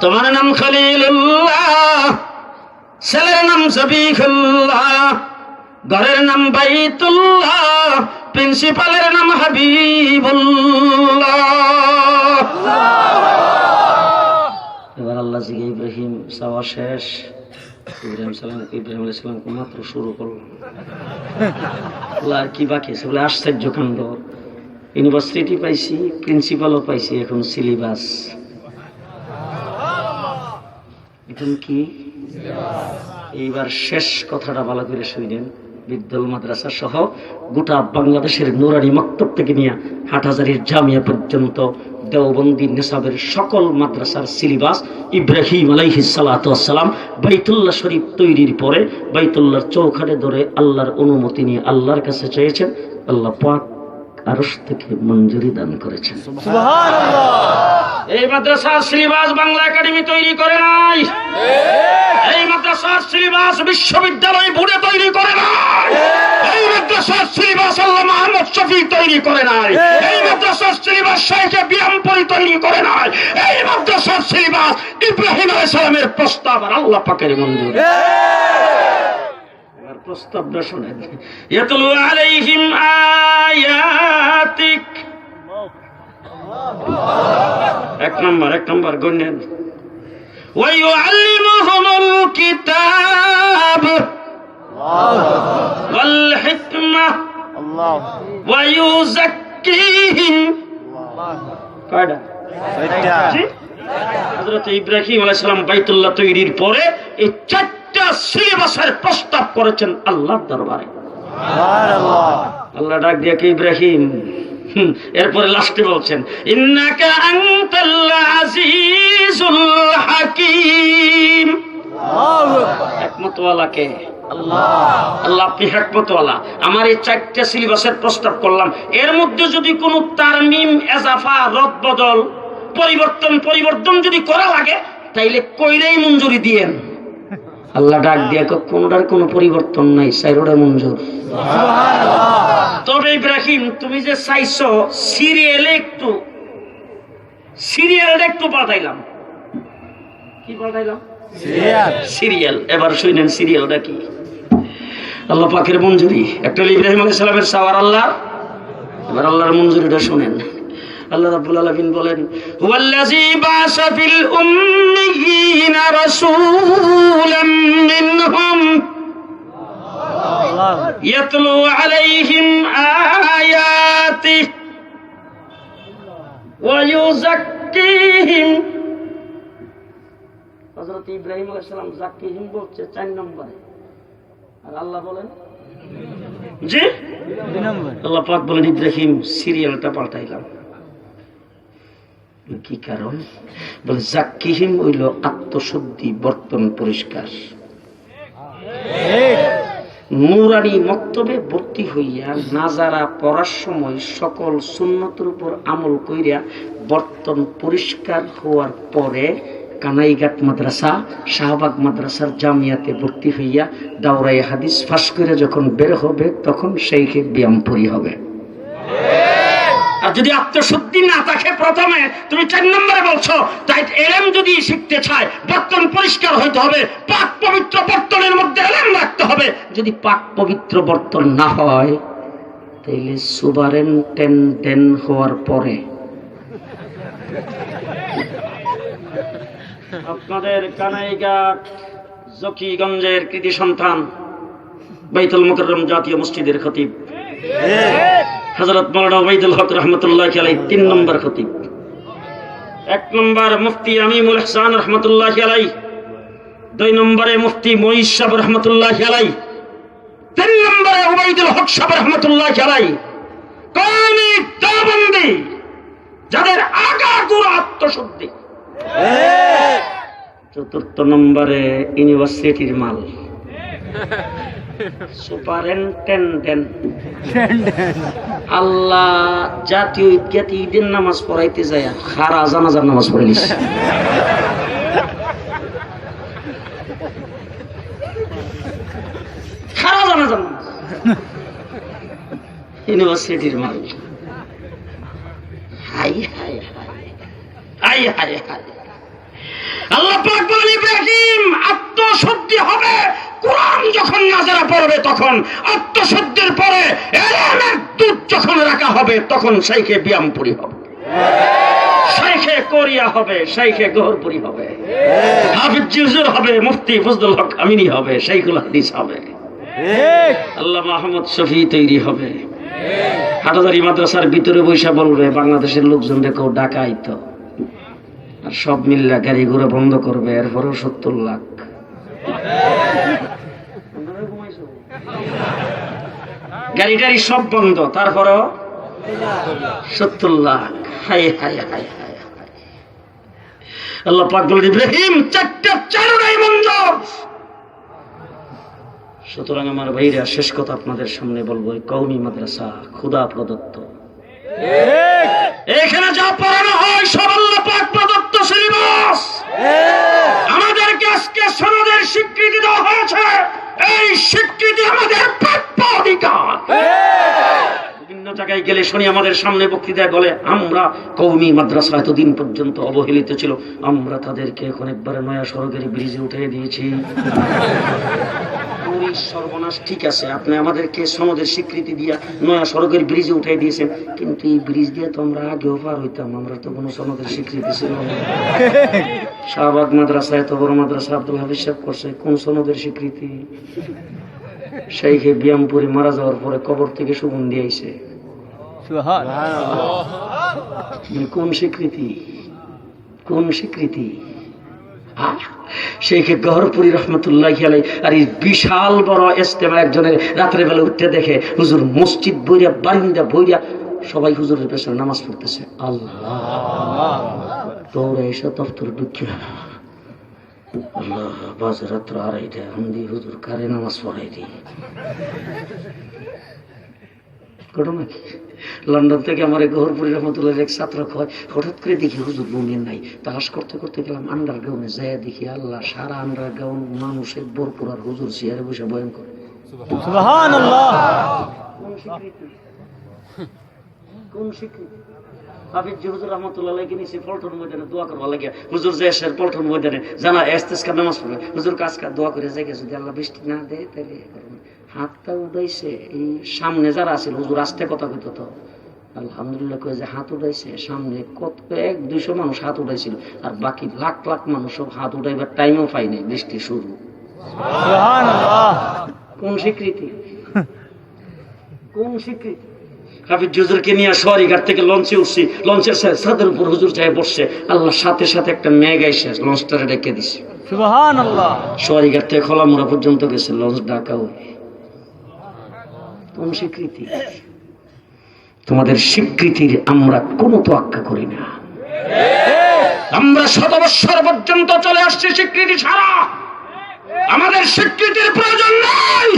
Speaker 2: তোমার নাম খলিলুল্লাহ, ছেলের নাম জবিহুল্লাহ, ঘরের নাম বাইতুল্লাহ, প্রিন্সিপালের নাম হাবিবুল্লাহ। এবার আল্লাহ জিগে, ইব্রাহিম চাওয়া শেষ। ইব্রাহিম আলাইহিস সালাম মাত্র শুরু করলো, আর কি বাকি আছে? বলে আশ্চর্য কাণ্ড, ইউনিভার্সিটি পাইছি, প্রিন্সিপালও পাইছি, এখন সিলেবাস। এখন কি? এইবার শেষ কথাটা ভালো করে শুনেন। বিদ্যাল মাদ্রাসা সহ গোটা বাংলাদেশের নুরানি মাকতাব থেকে নিয়ে হাটহাজারীর জামিয়া পর্যন্ত দেওবন্দি নেসাবের সকল মাদ্রাসার সিলেবাস ইব্রাহিম আলাইহিস সালাতু ওয়াস সালাম বাইতুল্লাহ শরীফ তৈরির পরে বাইতুল্লাহর চৌখাটে ধরে আল্লাহর অনুমতি নিয়ে আল্লাহর কাছে চেয়েছেন। আল্লাহ পাক আরশ থেকে মঞ্জুরি দান করেছেন। সুবহানাল্লাহ। এই মাদ্রাসার সিলেবাস বাংলা একাডেমি তৈরি করে নাই, এই মাদ্রাসার সিলেবাস বিশ্ববিদ্যালয় বোর্ডে তৈরি করে নাই, এই মাদ্রাসার সিলেবাস আল্লামা আহমদ শফী তৈরি করে নাই, এই মাদ্রাসার সিলেবাস শাইখে বিরামপুরী তৈরি করে নাই, এই মাদ্রাসার সিলেবাস ইব্রাহিম আলাইহিস সালামের প্রস্তাব আর আল্লাহ পাকের মঞ্জুরি। প্রস্তাবটা শোনেন, ইয়াতলু আলাইহিম আয়াতিক। এক নম্বর গণ্যেন ওয়ায়ুআল্লিমুহুমুল কিতাব ওয়াল হিকমাহ ওয়া ইউযাক্কিহিম। কয়টা? হযরত ইব্রাহিম আলাইহিস সালাম বাইতুল্লাহ তৈরির পরে এই 4টা সিলেবাসের প্রস্তাব করেছেন আল্লাহর দরবারে। সুবহানাল্লাহ। আল্লাহ ডাক দিয়ে কে ইব্রাহিম, এরপরে লাস্টে বলছেন ইন্নাকা আনতাল আজিজুল হাকীম। হিকমতওয়ালা কে? আল্লাহ। আল্লাহ আপনি হিকমতওয়ালা। আমার এই 4টা সিলেবাসের প্রস্তাব করলাম, এর মধ্যে যদি কোনো তারমিম, এজাফা, রদবদল, পরিবর্তন যদি করা লাগে তাইলে কইরেই মঞ্জুরি দিয়েন। আল্লাহ ডাক দিয়ে কোনটার কোনো পরিবর্তন নাই, চাইরোটা মঞ্জুর। তবে ইব্রাহিম তুমি যে চাইছো সিরিয়ালটা একটু পাঠাইলাম। কি পাঠাইলাম? সিরিয়াল। এবার শুনেন সিরিয়ালটা কি। আল্লাহ পাকের মঞ্জুরি একটা ইব্রাহিম আলাইহিস সালামের চাওয়ার আল্লাহ, এবার আল্লাহর মঞ্জুরিটা শুনেন। আল্লাহ রাব্বুল আলামিন বলেন ওয়াল্লাযী বা'সা ফিল উম্মিয়িনা রাসূলাম মিনহুম ইয়াতলু আলাইহিম আয়াতিহি ওয়া ইউযাক্কিহিম। হযরত ইব্রাহিম আলাইহিস সালাম যাক্কিহিম বলছে 4 নম্বরে, আর আল্লাহ বলেন জি 2 নম্বরে। আল্লাহ পাক বলেন ইব্রাহিম সিরিয়ালটা পাল্টাইলাম। কি কারণ? বলে যাক্কিহিম হইল আত্মশুদ্ধি, বর্তন পরিষ্কার। নূরানি মক্তবে ভর্তি হইয়া নাজারা পড়ার সময় সকল সুন্নতের উপর আমল কইরা বর্তন পরিষ্কার হওয়ার পরে কানাইঘাট মাদ্রাসা, শাহবাগ মাদ্রাসার জামিয়াতে ভর্তি হইয়া দাওরায়ে হাদিস ফাঁস করে যখন বের হবে তখন সেইকে ব্যায়ামপুরি হবে। আর যদি আত্মশুদ্ধি না থাকে, প্রথমে তুমি 4 নম্বরে বলছো, তাই এলেম যদি শিখতে চায় বর্তন পরিষ্কার হইতে হবে, পাক পবিত্র বর্তনের মধ্যে এলেম রাখতে হবে। যদি পাক পবিত্র বর্তন না হয় তাইলে সুপারিনটেন্ডেন্ট হওয়ার পরে আপনাদের কানাইঘাট জকিগঞ্জের কৃতি সন্তান বাইতুল মুকাররম জাতীয় মসজিদের খতিব হযরত মাওলানা ওবাইদুল হক রাহমাতুল্লাহি আলাইহি 3 নম্বর খতিব। 1 নম্বর মুফতি আমিমুল ইহসান রাহমাতুল্লাহি আলাইহি, 2 নম্বরে মুফতি মুঈজ সাহেব রাহমাতুল্লাহি আলাইহি, 3 নম্বরে ওবাইদুল হক সাহেব রাহমাতুল্লাহি আলাইহি। কওমি দেওবন্দি যাদের আগাগোড়া আত্মশুদ্ধি। 4 নম্বরে ইউনিভার্সিটির মাল সুপারিনটেন্ডেন্ট। আল্লাহ জাতীয় ঈদগাতে ঈদের নামাজ পড়াইতে যায় খারা জানাজার নামাজ পড়াইলিস। খারা জানাজার নামাজ ইউনিভার্সিটির মাল। হাই হাই হাই হাই হাই। আল্লাহ পাক বলেন ইব্রাহিম আত্মশুদ্ধি হবে কোরআন যখন নাজারা পড়বে, তখন আত্মশুদ্ধির পরে ইলমের দুধ যখন রাখা হবে তখন শাইখে ব্যায়ামপুরি হবে, শাইখে কোরিয়া হবে, শাইখে গহরপুরি হবে, হাফিজ হুজুর হবে, মুফতি ফজলুল হক আমিনী হবে, শাইখুল হাদিস হবে, আল্লাহ মাহমুদ শফি তৈরি হবে। হাটাজারি মাদ্রাসার ভিতরে বৈশা বলবে বাংলাদেশের লোকজন দেখো ডাকাইতো, আর সব মিল্লা গাড়ি ঘোড়া বন্ধ করবে, এরপরেও 70 লাখ। গাড়ি টাড়ি সব বন্ধ, তারপরেও 70 লাখ। হাই হাই হাই হাই হাই। আল্লাহ পাক বলেন ইব্রাহিম চারটাই মঞ্জুর। সুতরাং আমার ভাইরা, শেষ কথা আপনাদের সামনে বলবো, কওমি মাদ্রাসা খোদা প্রদত্ত। এখানে যা পড়ানো হয় সব আল্লাহ পাক প্রদত্ত সিলেবাস। আমাদেরকে আজকে সনদের স্বীকৃতি দেওয়া হয়েছে, এই স্বীকৃতি আমাদের প্রাপ্য অধিকার। বিভিন্ন জায়গায় গেলে শুনি আমাদের সামনে বক্তৃতায় বলে আমরা কওমি মাদ্রাসা এতদিন পর্যন্ত অবহেলিত ছিল, আমরা তাদেরকে এখন একবারে নয়া সড়কের ব্রিজে উঠিয়ে দিয়েছি। পুলিশ সর্বনাশ ঠিক আছে, আপনি আমাদেরকে সনদের স্বীকৃতি দিয়া নয়া সড়কের ব্রিজে উঠাই দিয়েছেন, কিন্তু এই ব্রিজ দিয়ে তো আমরা আগেও পার হইতাম, আমরা তো কোনো সনদের স্বীকৃতি ছিল না। শাহবাগ মাদ্রাসা এত বড় মাদ্রাসা আব্দুল হাফিজ সাহেব করছে, কোন সনদের স্বীকৃতি? সেইখে ব্যায়ামপুরে মারা যাওয়ার পরে কবর থেকে সুগন্ধি আইছে, কোন স্বীকৃতি? কোন স্বীকৃতি? সেইখে গহরপুরি রহমতুল্লাহ আলাই আর এই বিশাল বড় ইজতেমা একজনের রাত্রে বেলা উঠতে দেখে হুজুর মসজিদ বইরা বারিন্দা বইরা সবাই হুজুরের পেছনে নামাজ পড়তেছে। আল্লাহ তোর এসে দপ্তর ঢুকিয়া আল্লাহ বাজে রাত্র 2:30 আমি হুজুর কারে নামাজ পড়াই দিই। ঘটনা কি? লন্ডন থেকে আমার গহরপুরি রহমতুল্লাহ এক ছাত্র কয়, হঠাৎ করে দেখি হুজুর রুমের নাই, তালাশ করতে করতে গেলাম আন্ডারগ্রাউন্ডে যায়, দেখি আল্লাহ সারা আন্ডারগ্রাউন্ড মানুষের ভরপুর আর হুজুর চেয়ারে বসে বয়ান করে। সুবহানাল্লাহ। কোন স্বীকৃতি? কোন স্বীকৃতি? হাফিজ হুজুর রহমতুল্লাহ নিচে পল্টন ময়দানে দোয়া করবা লাগে, হুজুর যে এসে পল্টন ময়দানে জানা ইস্তেসকার নামাজ পড়বে, হুজুর কাজকার দোয়া করে যায়, যদি আল্লাহ বৃষ্টি না দেয় তাহলে হাতটা উঠাইছে। এই সামনে যারা আছে হুজুর আস্তে কথা কইতো তো আলহামদুলিল্লাহ কয়ে যে হাত উঠাইছে, সামনে কত 100-200 মানুষ হাত উঠাইছিল, আর বাকি লাখ লাখ মানুষ সব হাত উঠাইবার টাইমও পাই নাই, বৃষ্টি শুরু। সুবহানাল্লাহ। কোন স্বীকৃতি? কোন স্বীকৃতি? হাফিজ হুজুরকে নিয়ে শহরীঘাট থেকে লঞ্চে উঠছি, লঞ্চের ছাদের উপর হুজুর যায় বসছে, আল্লাহ সাথে সাথে একটা মেঘ আইসে লঞ্চটারে ডেকে দিছে। সুবহানাল্লাহ। শহরীঘাট থেকে খোলামুড়া পর্যন্ত গেছে, লঞ্চ ঢাকাও। কোন স্বীকৃতি? তোমাদের স্বীকৃতির আমরা কোনো তোয়াক্কা করি না। আমরা 100 বছর পর্যন্ত চলে আসছি স্বীকৃতি ছাড়া, আমাদের স্বীকৃতির প্রয়োজন নাই।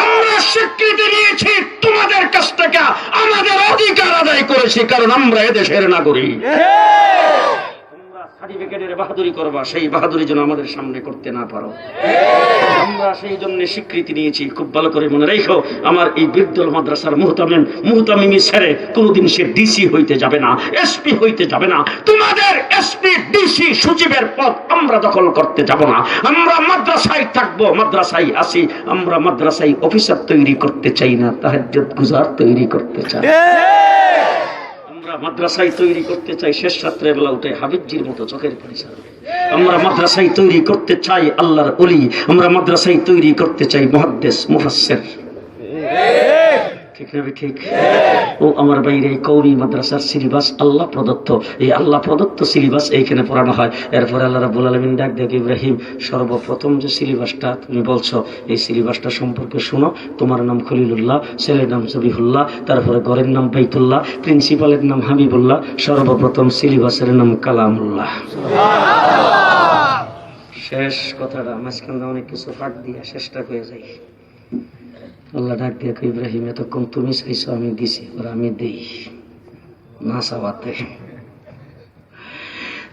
Speaker 2: আমরা স্বীকৃতি নিয়েছি তোমাদের কাছ থেকে, আমাদের অধিকার আদায় করেছি, কারণ আমরা এদেশের নাগরিক। সার্টিফিকেটের বাহাদুরি করবা, সেই বাহাদুরি যেন আমাদের সামনে করতে না পারো। আমরা সেই জন্য স্বীকৃতি নিয়েছি। খুব ভালো করে মনে রেখো, আমার এই বিরদুল মাদ্রাসার মুহতামিমি ছেড়ে কোনোদিন সে ডিসি হইতে যাবে না, এসপি হইতে যাবে না। তোমাদের এসপি ডিসি সচিবের পদ আমরা দখল করতে যাব না। আমরা মাদ্রাসায় থাকবো, মাদ্রাসায় আসি। আমরা মাদ্রাসায় অফিসার তৈরি করতে চাই না, তাহাজ্জুদ গুজার তৈরি করতে চাই। মাদ্রাসায় তৈরি করতে চাই শেষ রাত্রে বেলা উঠে হাবিবজির মতো চোখের পানি ছাড়বে। আমরা মাদ্রাসায় তৈরি করতে চাই আল্লাহর ওলি। আমরা মাদ্রাসায় তৈরি করতে চাই মুহাদ্দিস, মুফাসসির। ঠিক না? ঠিক। ও আমার বাইরে এই কওমি মাদ্রাসার সিলেবাস আল্লাহ প্রদত্ত, এই আল্লাহ প্রদত্ত সিলেবাস এইখানে পড়ানো হয়। এরপরে আল্লাহ রাব্বুল আলামিন ডাক দেখ, ইব্রাহিম সর্বপ্রথম যে সিলেবাসটা তুমি বলছো, এই সিলেবাসটা সম্পর্কে শুনো। তোমার নাম খলিলুল্লাহ, ছেলের নাম জবিহুল্লাহ, তারপরে ঘরের নাম বাইতুল্লাহ, প্রিন্সিপালের নাম হাবিবুল্লাহ, সর্বপ্রথম সিলেবাসের নাম কালামুল্লাহ। শেষ কথাটা মাঝখানে অনেক কিছু ফাঁক দিয়ে শেষটা হয়ে যায়। আল্লাহ ডাক দিয়ে, ইব্রাহিম এতক্ষণ তুমি চাইছো আমি দিছি, আর আমি দেই না চাওয়াতে।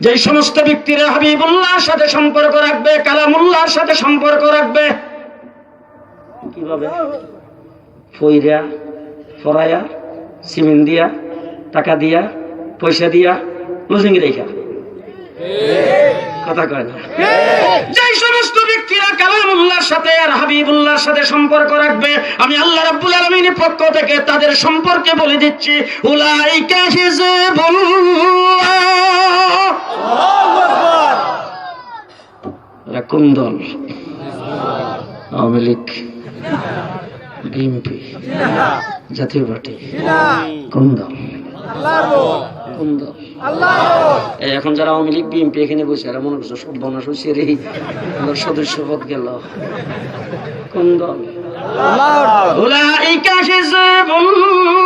Speaker 2: যে সমস্ত ব্যক্তিরা হাবিবুল্লাহর সাথে সম্পর্ক রাখবে, কালামুল্লাহর সাথে সম্পর্ক রাখবে, কিভাবে? ফইরা, ফরায়া, সিমেন্ট দিয়া, টাকা দিয়া, পয়সা দিয়া, লজিং রেখা, কথা কয় না? যে সমস্ত ব্যক্তিরা কালামুল্লাহর সাথে আর হাবিবুল্লাহর সাথে সম্পর্ক রাখবে, আমি আল্লাহ রাব্বুল আলামিনের পক্ষ থেকে তাদের সম্পর্কে বলে দিচ্ছি, উলাইকা হিজবুল্লাহ। আল্লাহু আকবার। এরা কোন দল? আওয়ামী লীগ, বিএনপি, জাতীয় পার্টি? কোন দল? কোন দল? এখন যারা আওয়ামী লীগ বিএনপি এখানে বসে, এরা মনে করছে সব বনাশ হয়েছে রে, আমার সদস্য পদ গেল। কোন দল? উলাইকা হিজবুল্লাহ,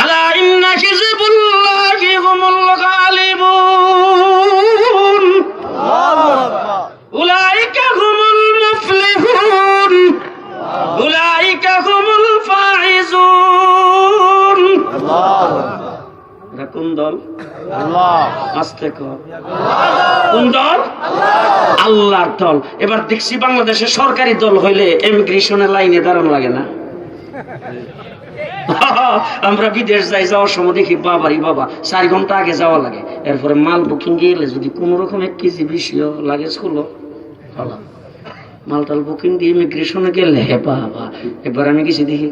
Speaker 2: আলা ইন্না হিজবুল্লাহি হুমুল গালিবুন, উলাইকা হুমুল মুফলিহুন, উলাইকা হুমুল ফাইজুন। কোন দল? আস্তে কর। কোন দল? আল্লাহর দল। এবার দেখছি বাংলাদেশে সরকারি দল হইলে ইমিগ্রেশনের লাইনে দাঁড়ানো লাগে না। আমরা বিদেশ যাই, যাওয়ার সময় দেখি বাবারি বাবা 4 ঘন্টা আগে যাওয়া লাগে। এরপরে মাল বুকিং গেলে যদি কোন রকম 1 কেজি বেশিও লাগেজ হলো মালটাল বুকিং দিয়ে ইমিগ্রেশনে গেলে হে বাবা, একবার আমি গেছি দেখি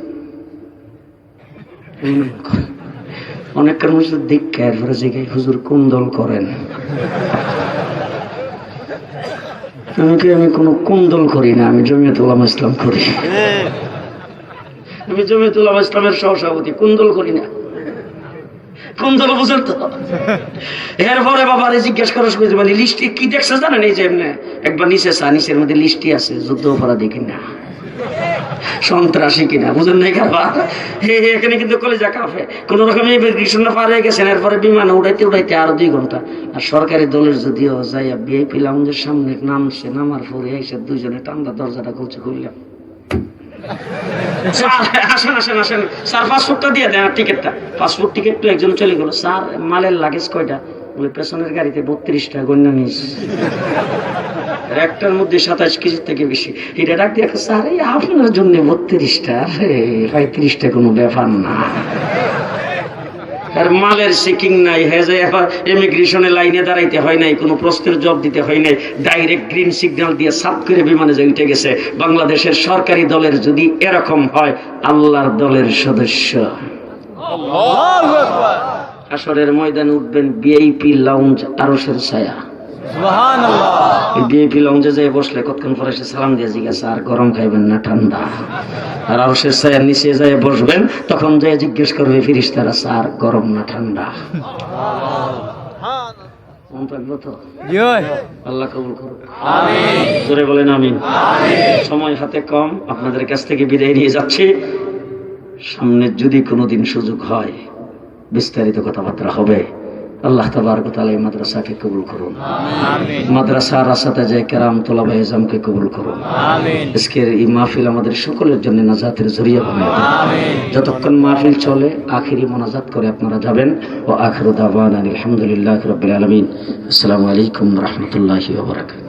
Speaker 2: অনেকক্ষণ হুজুর দীক্ষা, এরপরে জিজ্ঞাসা হুজুর কোন দল করেন? আমি কোনো কোন দল করি না, আমি জমিয়তুল উলামা ইসলাম করি। আমি জমিয়তুল উলামা ইসলামের সহসভাপতি, কোন দল করি না। কোন দল বুঝেন তো? এরপরে বাবারে জিজ্ঞেস করা শুরু মানে লিস্টে কি দেখছে জানেন? এই যে এমনি একবার নিচে নিচের মধ্যে লিস্টই আছে যুদ্ধ অপরাধী কিনা, সন্ত্রাসী কিনা, বুঝেন নাই কারবার? এখানে কিন্তু কলেজা কাফে কোন রকম ইমিগ্রেশনটা পার হয়ে গেছেন। এরপরে বিমানে উড়াইতে উড়াইতে আরো 2 ঘন্টা। আর সরকারি দলের যদিও যাইয়া ভিআইপি লাউঞ্জের সামনে নামছে, নামার পরে এসে 2 জনে টান্দা দরজাটা খুলছে, খুললাম আসেন আসেন আসেন স্যার পাসপোর্টটা দিয়ে দেন, টিকিটটা, পাসপোর্ট টিকিট তো একজন চলে গেল। স্যার মালের লাগেজ কয়টা? বলে পেছনের গাড়িতে 32টা গণ্য নিস, একটার মধ্যে 27 কেজির থেকে বেশি। এটা ডাক দিয়ে স্যার এই আপনার জন্য 32টা, 35টা কোনো ব্যাপার না। আর মালের চেকিং নাই, হেজে ইমিগ্রেশনে লাইনে দাঁড়াইতে হয় নাই, কোনো প্রশ্নের জবাব দিতে হয় নাই, ডাইরেক্ট গ্রিন সিগন্যাল দিয়ে সাফ করে বিমানে যে উঠে গেছে। বাংলাদেশের সরকারি দলের যদি এরকম হয়, আল্লাহর দলের সদস্য আসরের ময়দানে উঠবেন ভিআইপি লাউঞ্জ, আরশের ছায়া। ভিআইপি লাউঞ্জে যেয়ে বসলে কতক্ষণ পরে সে সালাম দিয়ে জিজ্ঞাসা, আর গরম খাইবেন না ঠান্ডা? আর আরশের ছায়ার নিচে যেয়ে বসবেন, তখন যেয়ে জিজ্ঞেস করবে ফেরেশতারা, স্যার গরম না ঠান্ডা? আল্লাহ কবুল করুন, জোরে বলেন আমিন। সময় হাতে কম, আপনাদের কাছ থেকে বিদায় নিয়ে যাচ্ছি। সামনে যদি কোনোদিন সুযোগ হয় বিস্তারিত কথাবার্তা হবে। আল্লাহ তাবারক ওয়া তাআলা এই মাদ্রাসাকে কবুল করুন, মাদ্রাসার আসাতাজে কেরাম তোলাবায়ে ইলমকে কবুল করুন। আজকের এই মাহফিল আমাদের সকলের জন্য নাজাতের জরিয়া বানায় দিন। যতক্ষণ মাহফিল চলে আখিরি মোনাজাত করে আপনারা যাবেন। ওয়া আখিরু দাওয়ানা আলহামদুলিল্লাহি রাব্বিল আলামিন। আসসালামু আলাইকুম ওয়া রাহমাতুল্লাহি ওয়া বারাকাতুহু।